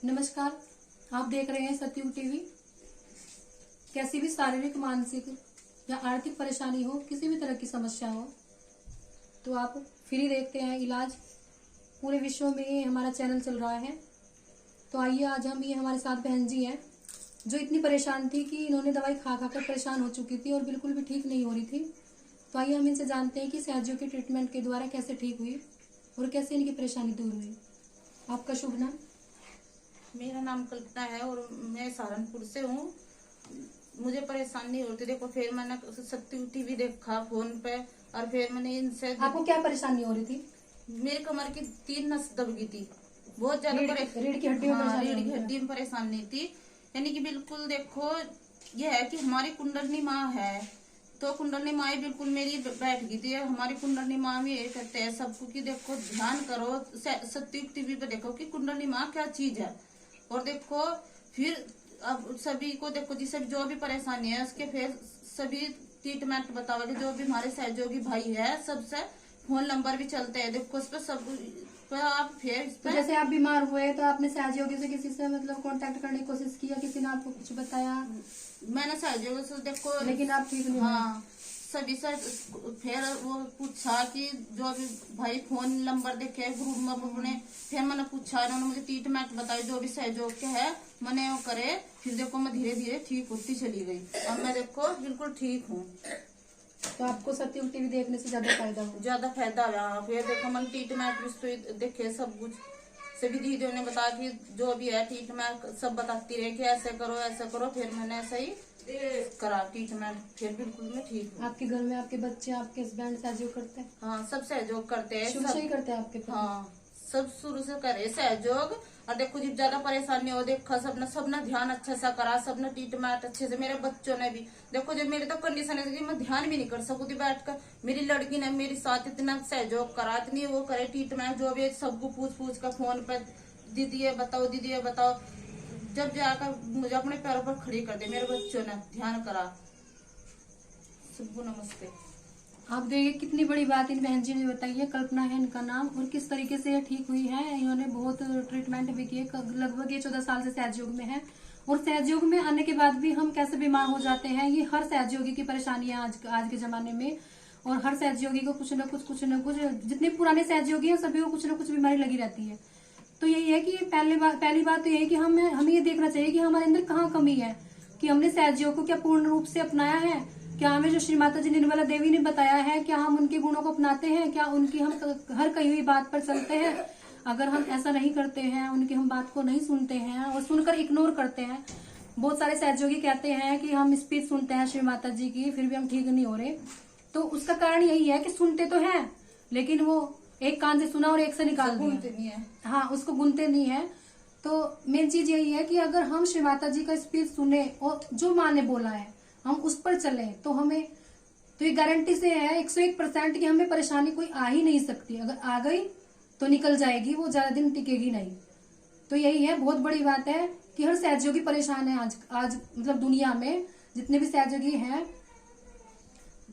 नमस्कार, आप देख रहे हैं सतयुग टीवी। कैसी भी शारीरिक, मानसिक या आर्थिक परेशानी हो, किसी भी तरह की समस्या हो, तो आप फ्री देखते हैं इलाज। पूरे विश्व में ये हमारा चैनल चल रहा है। तो आइए, आज हम ये हमारे साथ बहन जी हैं जो इतनी परेशान थी कि इन्होंने दवाई खा खा कर परेशान हो चुकी थी और बिल्कुल भी ठीक नहीं हो रही थी। तो आइए हम इनसे जानते हैं कि सहजयोग के ट्रीटमेंट के द्वारा कैसे ठीक हुई और कैसे इनकी परेशानी दूर हुई। आपका शुभ नाम? मेरा नाम कल्पना है और मैं सहारनपुर से हूँ। मुझे परेशानी होती, देखो फिर मैंने सत्य टीवी देखा फोन पे और फिर मैंने इनसे। आपको क्या परेशानी हो रही थी? मेरी कमर की 3 नस दब गई थी, बहुत ज्यादा रीढ़ की हड्डी में हाँ, परेशानी रीढ़ की हो रही हड्डी में परेशानी थी। यानी कि बिल्कुल देखो, यह है कि हमारी कुंडली माँ है, तो कुंडली माँ बिल्कुल मेरी बैठ गई थी। हमारी कुंडली माँ भी ये कहते हैं सबको कि देखो ध्यान करो, सत्य टीवी पे देखो कि कुंडली माँ क्या चीज है। और देखो फिर अब सभी को देखो जिसे जो भी परेशानी है उसके फिर सभी ट्रीटमेंट बताओगे। जो भी हमारे सहयोगी भाई है सबसे फोन नंबर भी चलते हैं, देखो उस पर सब पर आप फिर इस तो जैसे आप बीमार हुए तो आपने सहयोगी से किसी से मतलब कांटेक्ट करने की कोशिश किया? किसी ने आपको कुछ बताया? मैंने सहयोगी से देखो, लेकिन आप ठीक नहीं हुए? हाँ, सभी से फिर वो पूछा कि जो भी भाई फोन नंबर देखे ग्रुप में अपने, फिर मैंने पूछा, उन्होंने मुझे ट्रीटमेंट बताई जो भी सहयोग के है मैंने वो करे। फिर देखो मैं धीरे धीरे ठीक होती चली गई। अब मैं देखो बिल्कुल ठीक हूँ। तो आपको सत्युग टीवी देखने से ज्यादा फायदा हुआ? ज्यादा फायदा हुआ। फिर देखो मैंने ट्रीटमेंट भी देखे, सब कुछ सभी दीदियों ने बताया कि जो भी है ट्रीटमेंट सब बताती रहे कि ऐसे करो ऐसे करो। फिर मैंने ऐसा ही करा ट्रीटमेंट, फिर बिल्कुल मैं ठीक हूँ। आपके घर में आपके बच्चे, आपके हस्बैंड सहयोग करते हैं? हाँ, सब सहयोग करते हैं। शुरू से ही करते हैं आपके पति? हाँ, सब शुरू से करे सहयोग। और देखो जब ज्यादा परेशानी हो, देखा सबने ध्यान अच्छा सा करा, सबने ट्रीटमेंट अच्छे से। मेरे बच्चों ने भी देखो, जब मेरी तो कंडीशन है कि मैं ध्यान भी नहीं कर सकूँ बैठकर, मेरी लड़की ने मेरे साथ इतना सहयोग करा, इतनी वो करे ट्रीटमेंट जो भी सबको पूछ पूछ कर फोन पे दीदी ये बताओ दीदी ये बताओ। जब जाकर मुझे अपने पैरों पर खड़ी कर दे, मेरे बच्चों ने ध्यान करा। सबको नमस्ते। आप देखिए कितनी बड़ी बात इन बहन जी ने बताई है। कल्पना है इनका नाम, और किस तरीके से ये ठीक हुई है। इन्होंने बहुत ट्रीटमेंट भी किए, लगभग ये 14 साल से सहयोग में है। और सहयोग में आने के बाद भी हम कैसे बीमार हो जाते हैं, ये हर सहयोगी की परेशानी है आज के जमाने में। और हर सहयोगी को कुछ न कुछ जितने पुराने सहयोगी हैं सभी को कुछ न कुछ बीमारी लगी रहती है। तो यही है कि पहली बात तो यही है कि हमें ये देखना चाहिए कि हमारे अंदर कहाँ कमी है, कि हमने सहयोग को क्या पूर्ण रूप से अपनाया है, क्या हमें जो श्री माता जी निर्मला देवी ने बताया है क्या हम उनके गुणों को अपनाते हैं, क्या उनकी हम हर कही हुई बात पर चलते हैं। अगर हम ऐसा नहीं करते हैं, उनकी हम बात को नहीं सुनते हैं और सुनकर इग्नोर करते हैं। बहुत सारे सहयोगी कहते हैं कि हम स्पीच सुनते हैं श्री माता जी की, फिर भी हम ठीक नहीं हो रहे। तो उसका कारण यही है कि सुनते तो हैं लेकिन वो एक कान से सुना और एक से निकाल दिया। हाँ, उसको गुनते नहीं है। तो मेन चीज यही है कि अगर हम श्री माता जी का स्पीच सुने और जो माँ ने बोला है हम उस पर चले, तो हमें तो ये गारंटी से है 101% कि हमें परेशानी कोई आ ही नहीं सकती। अगर आ गई तो निकल जाएगी, वो ज्यादा दिन टिकेगी नहीं। तो यही है, बहुत बड़ी बात है कि हर सहयोगी परेशान है आज मतलब दुनिया में जितने भी सहयोगी हैं।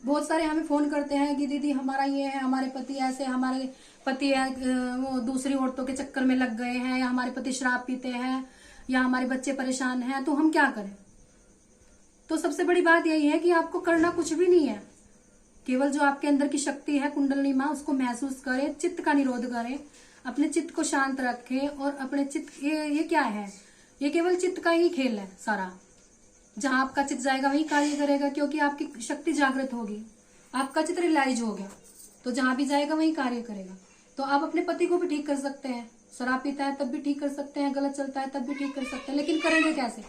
बहुत सारे हमें फोन करते हैं कि दीदी हमारा ये है, हमारे पति ऐसे, हमारे पति वो दूसरी औरतों के चक्कर में लग गए हैं, या हमारे पति शराब पीते हैं, या हमारे बच्चे परेशान हैं, तो हम क्या करें। तो सबसे बड़ी बात यही है कि आपको करना कुछ भी नहीं है, केवल जो आपके अंदर की शक्ति है कुंडली माँ, उसको महसूस करें, चित्त का निरोध करें, अपने चित्त को शांत रखें। और अपने चित्त ये क्या है, ये केवल चित्त का ही खेल है सारा। जहां आपका चित्त जाएगा वही कार्य करेगा, क्योंकि आपकी शक्ति जागृत होगी, आपका चित्त रियलाइज हो गया, तो जहां भी जाएगा वही कार्य करेगा। तो आप अपने पति को भी ठीक कर सकते हैं, शराब पीता है तब भी ठीक कर सकते हैं, गलत चलता है तब भी ठीक कर सकते हैं, लेकिन करेंगे कैसे।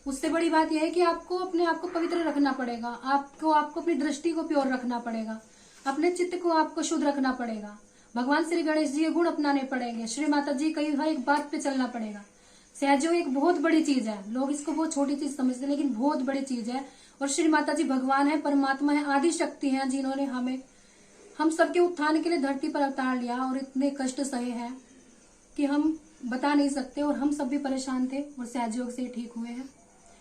उससे बड़ी बात यह है कि आपको अपने आप को पवित्र रखना पड़ेगा, आपको अपनी दृष्टि को प्योर रखना पड़ेगा, अपने चित्त को आपको शुद्ध रखना पड़ेगा, भगवान श्री गणेश जी के गुण अपनाने पड़ेंगे, श्री माता जी कही हर एक बात पे चलना पड़ेगा। सहयोग एक बहुत बड़ी चीज है, लोग इसको बहुत छोटी चीज समझते हैं लेकिन बहुत बड़ी चीज है। और श्री माता जी भगवान है, परमात्मा है, आदि शक्ति है, जिन्होंने हम सबके उत्थान के लिए धरती पर अवतार लिया और इतने कष्ट सहे हैं कि हम बता नहीं सकते। और हम सब भी परेशान थे और सहयोग से ठीक हुए हैं।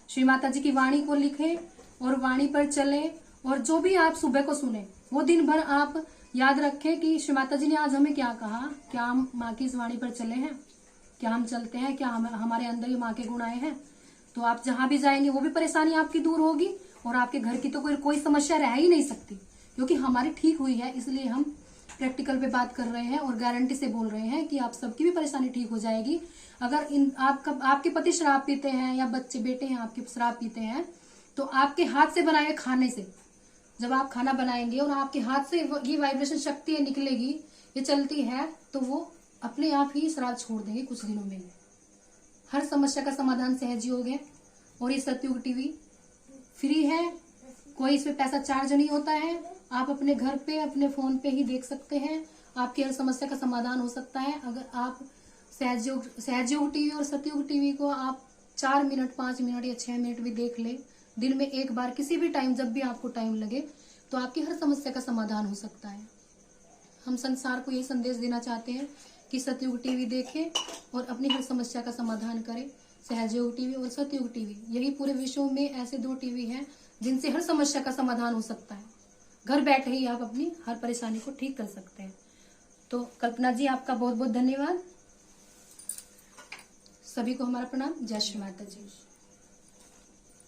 श्री माता जी की वाणी को लिखें और वाणी पर चलें, और जो भी आप सुबह को सुने वो दिन भर आप याद रखें कि श्री माता जी ने आज हमें क्या कहा, क्या हम माँ की इस वाणी पर चले हैं। क्या हम चलते हैं, क्या हमारे अंदर ये माँ के गुण आए हैं, तो आप जहां भी जाएंगे वो भी परेशानी आपकी दूर होगी और आपके घर की तो कोई समस्या रह ही नहीं सकती, क्योंकि हमारी ठीक हुई है। इसलिए हम प्रैक्टिकल पे बात कर रहे हैं और गारंटी से बोल रहे हैं कि आप सबकी भी परेशानी ठीक हो जाएगी। अगर आपके पति शराब पीते हैं या बच्चे बेटे हैं आपके शराब पीते हैं, तो आपके हाथ से बनाए खाने से जब आप खाना बनाएंगे और आपके हाथ से ये वाइब्रेशन शक्ति निकलेगी, ये चलती है, तो वो अपने आप ही शराब छोड़ देंगे कुछ दिनों में। हर समस्या का समाधान सहज योग है और ये सतयुग टीवी फ्री है, कोई इसमें पैसा चार्ज नहीं होता है। आप अपने घर पे अपने फोन पे ही देख सकते हैं, आपकी हर समस्या का समाधान हो सकता है। अगर आप सहजयोग टीवी और सतयुग टीवी को आप 4 मिनट 5 मिनट या 6 मिनट भी देख ले दिन में एक बार, किसी भी टाइम जब भी आपको टाइम लगे, तो आपकी हर समस्या का समाधान हो सकता है। हम संसार को यही संदेश देना चाहते हैं कि सतयुग टीवी देखें और अपनी हर समस्या का समाधान करें। सहजयोग टीवी और सतयुग टीवी, यही पूरे विश्व में ऐसे 2 टीवी हैं जिनसे हर समस्या का समाधान हो सकता है। घर बैठे ही आप अपनी हर परेशानी को ठीक कर सकते हैं। तो कल्पना जी, आपका बहुत बहुत धन्यवाद। सभी को हमारा प्रणाम। जय श्री माता जी।